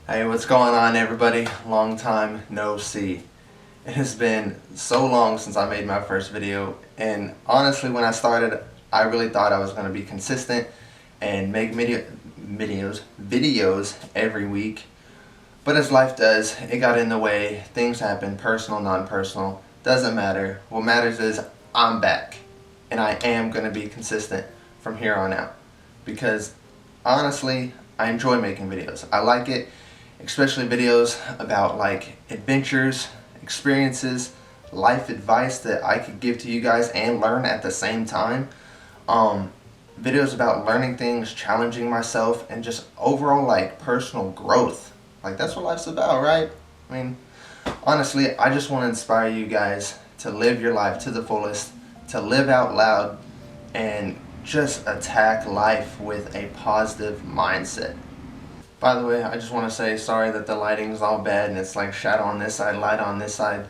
Hey, what's going on, everybody? Long time no see. It has been so long since I made my first video, and honestly, when I started, I really thought I was going to be consistent and make videos every week. But as life does, it got in the way. Things happen, personal, non-personal, doesn't matter. What matters is I'm back, and I am going to be consistent from here on out. Because honestly, I enjoy making videos. I like it, especially videos about like adventures, experiences, life advice that I could give to you guys and learn at the same time. Videos about learning things, challenging myself, and just overall like personal growth. Like that's what life's about, right? I mean, honestly, I just want to inspire you guys to live your life to the fullest, to live out loud, and just attack life with a positive mindset. By the way, I just want to say sorry that the lighting's all bad and it's like shadow on this side, light on this side.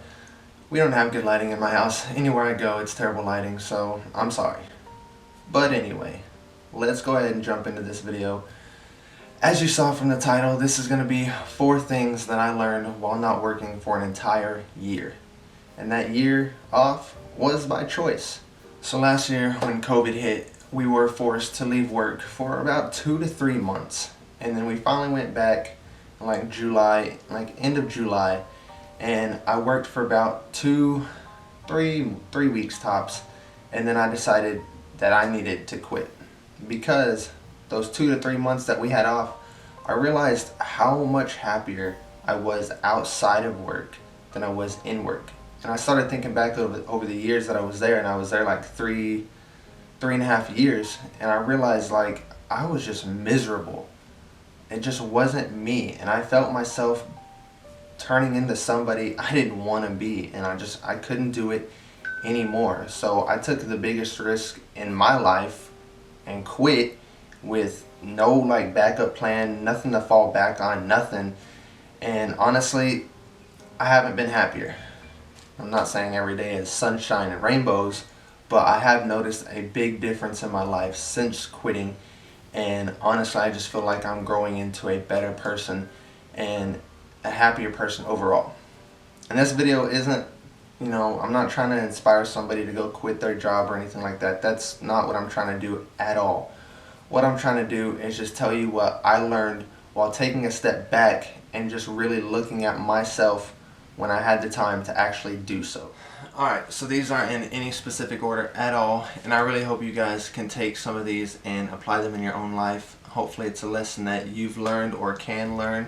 We don't have good lighting in my house. Anywhere I go, it's terrible lighting, so I'm sorry. But anyway, let's go ahead and jump into this video. As you saw from the title, this is going to be 4 things that I learned while not working for an entire year. And that year off was by choice. So last year when COVID hit, we were forced to leave work for about 2 to 3 months. And then we finally went back in like July, like end of July, and I worked for about 3 weeks tops, and then I decided that I needed to quit because those 2 to 3 months that we had off, I realized how much happier I was outside of work than I was in work. And I started thinking back over the years that I was there, and I was there like three and a half years, and I realized like I was just miserable. It just wasn't me, and I felt myself turning into somebody I didn't want to be, and I couldn't do it anymore. So I took the biggest risk in my life and quit with no like backup plan, nothing to fall back on, nothing. And honestly, I haven't been happier. I'm not saying every day is sunshine and rainbows, but I have noticed a big difference in my life since quitting. And honestly, I just feel like I'm growing into a better person and a happier person overall. And this video isn't, I'm not trying to inspire somebody to go quit their job or anything like that. That's not what I'm trying to do at all. What I'm trying to do is just tell you what I learned while taking a step back and just really looking at myself when I had the time to actually do so. Alright, so these aren't in any specific order at all, and I really hope you guys can take some of these and apply them in your own life. Hopefully it's a lesson that you've learned or can learn,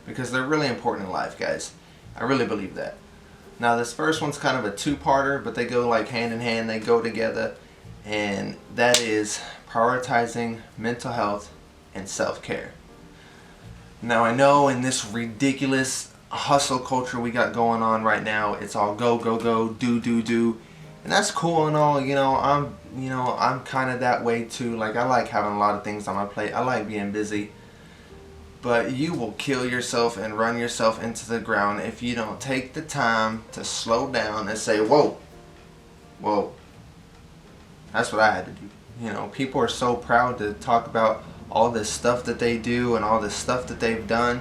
because they're really important in life, guys. I really believe that. Now this first one's kind of a two-parter, but they go like hand in hand, they go together, and that is prioritizing mental health and self-care. Now I know in this ridiculous hustle culture we got going on right now, it's all go go go, do, and that's cool and all. I'm kind of that way too. Like I like having a lot of things on my plate. I like being busy, but you will kill yourself and run yourself into the ground if you don't take the time to slow down and say, whoa, that's what I had to do. People are so proud to talk about all this stuff that they do and all this stuff that they've done,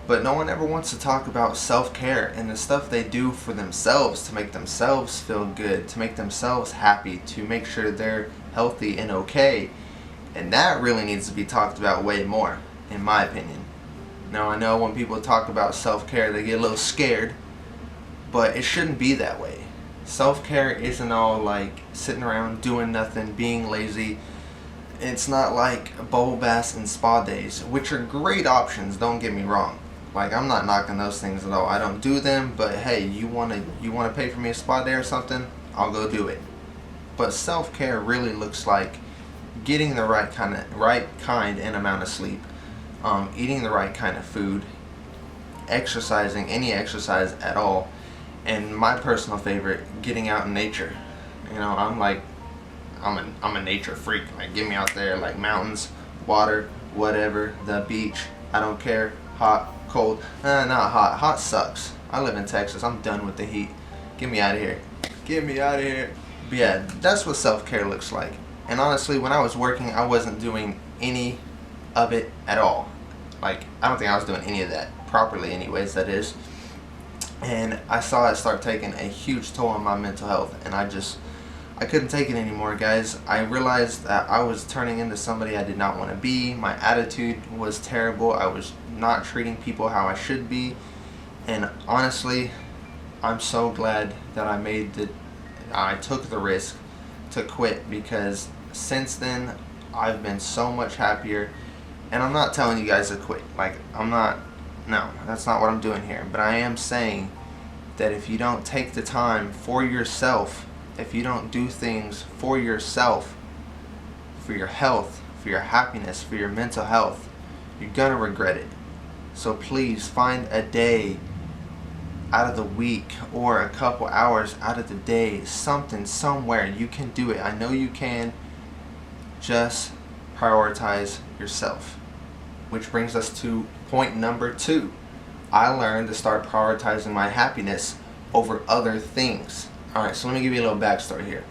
but no one ever wants to talk about self-care and the stuff they do for themselves to make themselves feel good, to make themselves happy, to make sure they're healthy and okay. And that really needs to be talked about way more, in my opinion. Now I know when people talk about self-care, they get a little scared, but it shouldn't be that way. Self-care isn't all like sitting around doing nothing, being lazy. It's not like bubble baths and spa days, which are great options, don't get me wrong. Like I'm not knocking those things at all. I don't do them, but hey, you wanna pay for me a spa day or something? I'll go do it. But self-care really looks like getting the right kind and amount of sleep, eating the right kind of food, exercising, any exercise at all, and my personal favorite, getting out in nature. I'm a nature freak. Like get me out there, like mountains, water, whatever, the beach. I don't care. Hot, cold, not hot. Hot sucks. I live in Texas. I'm done with the heat. Get me out of here. Get me out of here. But yeah, that's what self-care looks like. And honestly, when I was working, I wasn't doing any of it at all. Like, I don't think I was doing any of that properly anyways, that is. And I saw it start taking a huge toll on my mental health, and I couldn't take it anymore, guys. I realized that I was turning into somebody I did not want to be. My attitude was terrible. I was not treating people how I should be. And honestly, I'm so glad that I took the risk to quit, because since then I've been so much happier. And I'm not telling you guys to quit. Like, no, that's not what I'm doing here. But I am saying that if you don't take the time for yourself, if you don't do things for yourself, for your health, for your happiness, for your mental health, you're gonna regret it. So please find a day out of the week, or a couple hours out of the day, something, somewhere. You can do it. I know you can. Just prioritize yourself. Which brings us to point number 2. I learned to start prioritizing my happiness over other things. Alright, so let me give you a little backstory here.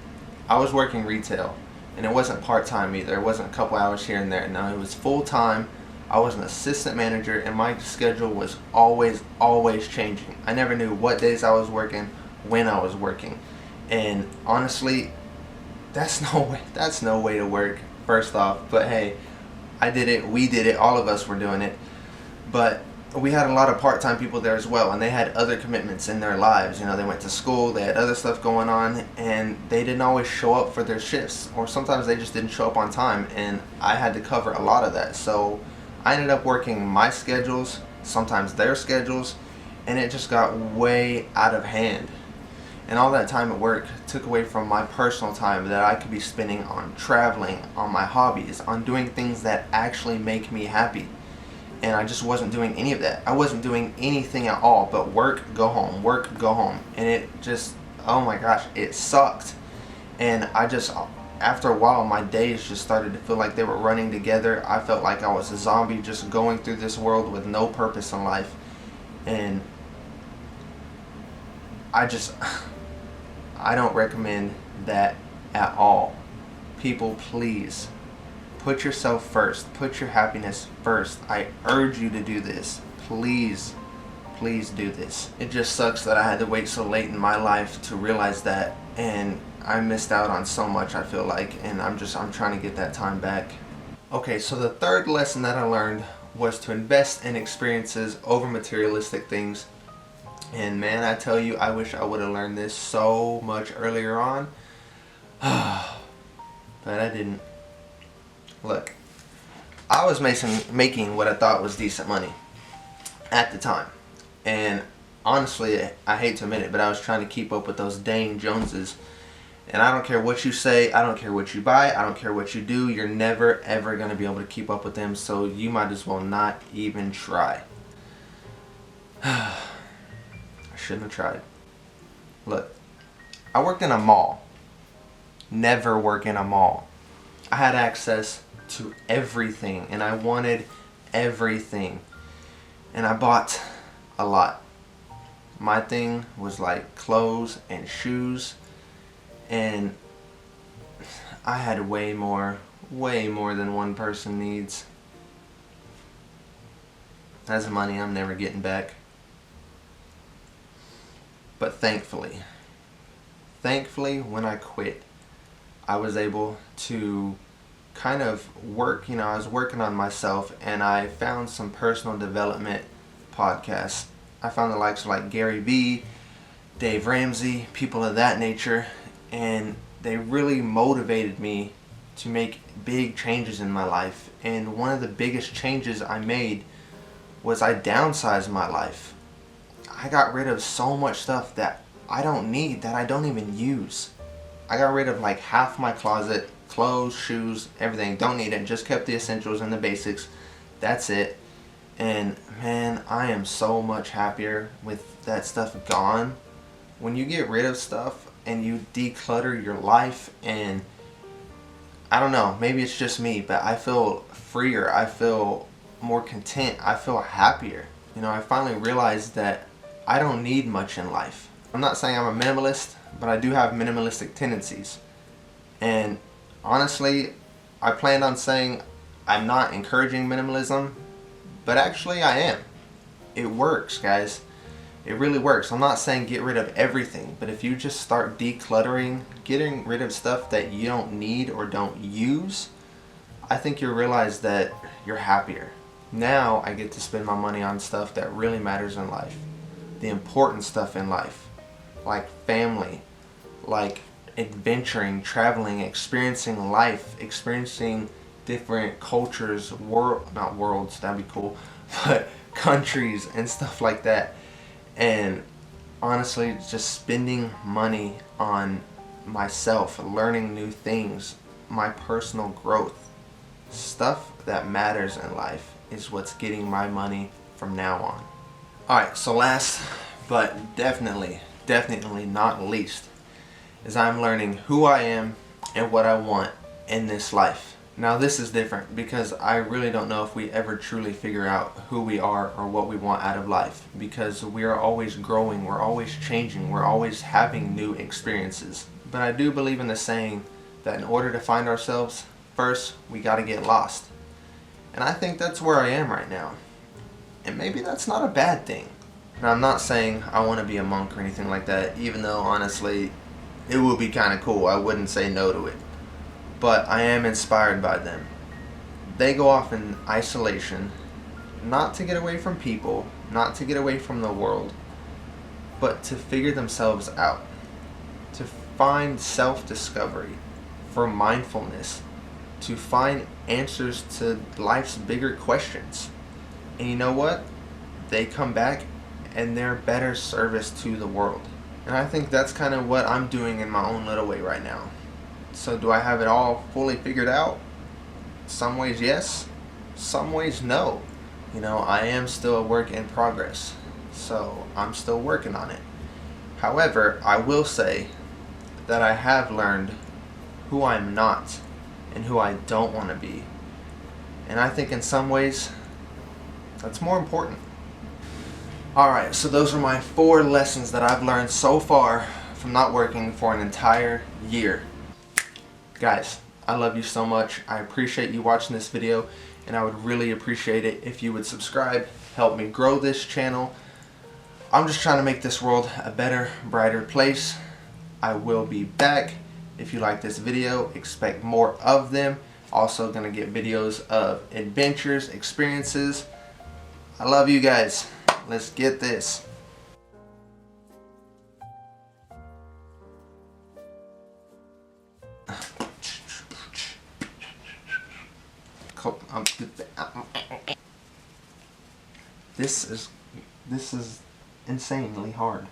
I was working retail, and it wasn't part-time either. It wasn't a couple hours here and there. No, it was full-time. I was an assistant manager, and my schedule was always changing. I never knew what days I was working, when I was working. And honestly, that's no way to work, first off. But hey, I did it, we did it, all of us were doing it. But we had a lot of part-time people there as well, and they had other commitments in their lives. You know, they went to school, they had other stuff going on, and they didn't always show up for their shifts, or sometimes they just didn't show up on time, and I had to cover a lot of that. So I ended up working my schedules, sometimes their schedules, and it just got way out of hand. And all that time at work took away from my personal time that I could be spending on traveling, on my hobbies, on doing things that actually make me happy. And I just wasn't doing any of that. I wasn't doing anything at all but work, go home, work, go home. And it just, oh my gosh, it sucked. And after a while, my days just started to feel like they were running together. I felt like I was a zombie just going through this world with no purpose in life. And I don't recommend that at all. People, please, put yourself first. Put your happiness first. I urge you to do this. Please do this. It just sucks that I had to wait so late in my life to realize that, and I missed out on so much, I feel like, and I'm trying to get that time back. Okay, so the third lesson that I learned was to invest in experiences over materialistic things. And man, I tell you, I wish I would have learned this so much earlier on. But I didn't. Look, I was making what I thought was decent money at the time. And honestly, I hate to admit it, but I was trying to keep up with those Dane Joneses. And I don't care what you say, I don't care what you buy, I don't care what you do, you're never ever going to be able to keep up with them, so you might as well not even try. I shouldn't have tried. Look, I worked in a mall. Never work in a mall. I had access to everything, and I wanted everything. And I bought a lot. My thing was like clothes and shoes, and I had way more than one person needs. That's money I'm never getting back. But thankfully, when I quit, I was able to kind of work, I was working on myself, and I found some personal development podcasts. I found the likes of like Gary Vee, Dave Ramsey, people of that nature, and they really motivated me to make big changes in my life. And one of the biggest changes I made was I downsized my life. I got rid of so much stuff that I don't need, that I don't even use. I got rid of like half my closet, clothes, shoes, everything. Don't need it. Just kept the essentials and the basics. That's it. And man, I am so much happier with that stuff gone. When you get rid of stuff and you declutter your life, and I don't know, maybe it's just me, but I feel freer. I feel more content. I feel happier. I finally realized that I don't need much in life. I'm not saying I'm a minimalist, but I do have minimalistic tendencies. And honestly, I planned on saying I'm not encouraging minimalism, But actually I am. It works, guys. It really works. I'm not saying get rid of everything, but if you just start decluttering, getting rid of stuff that you don't need or don't use, I think you'll realize that you're happier. Now I get to spend my money on stuff that really matters in life. The important stuff in life. Like family, like adventuring, traveling, experiencing life, experiencing different cultures, not worlds, that'd be cool, but countries and stuff like that. And honestly, just spending money on myself, learning new things, my personal growth, stuff that matters in life is what's getting my money from now on. Alright, so last but definitely not least is I'm learning who I am and what I want in this life. Now this is different because I really don't know if we ever truly figure out who we are or what we want out of life, because we are always growing, we're always changing, we're always having new experiences. But I do believe in the saying that in order to find ourselves, first we gotta get lost. And I think that's where I am right now. And maybe that's not a bad thing. Now I'm not saying I want to be a monk or anything like that, even though honestly it would be kind of cool. I wouldn't say no to it. But I am inspired by them. They go off in isolation, not to get away from people, not to get away from the world, but to figure themselves out, to find self-discovery, for mindfulness, to find answers to life's bigger questions. And you know what? They come back and they're better service to the world. And I think that's kind of what I'm doing in my own little way right now. So do I have it all fully figured out? Some ways yes, some ways no. You know, I am still a work in progress, so I'm still working on it. However, I will say that I have learned who I'm not and who I don't want to be. And I think in some ways, that's more important. Alright, so those are my 4 lessons that I've learned so far from not working for an entire year. Guys, I love you so much. I appreciate you watching this video, and I would really appreciate it if you would subscribe, help me grow this channel. I'm just trying to make this world a better, brighter place. I will be back. If you like this video, expect more of them. Also gonna get videos of adventures, experiences. I love you guys. Let's get this. This is insanely hard.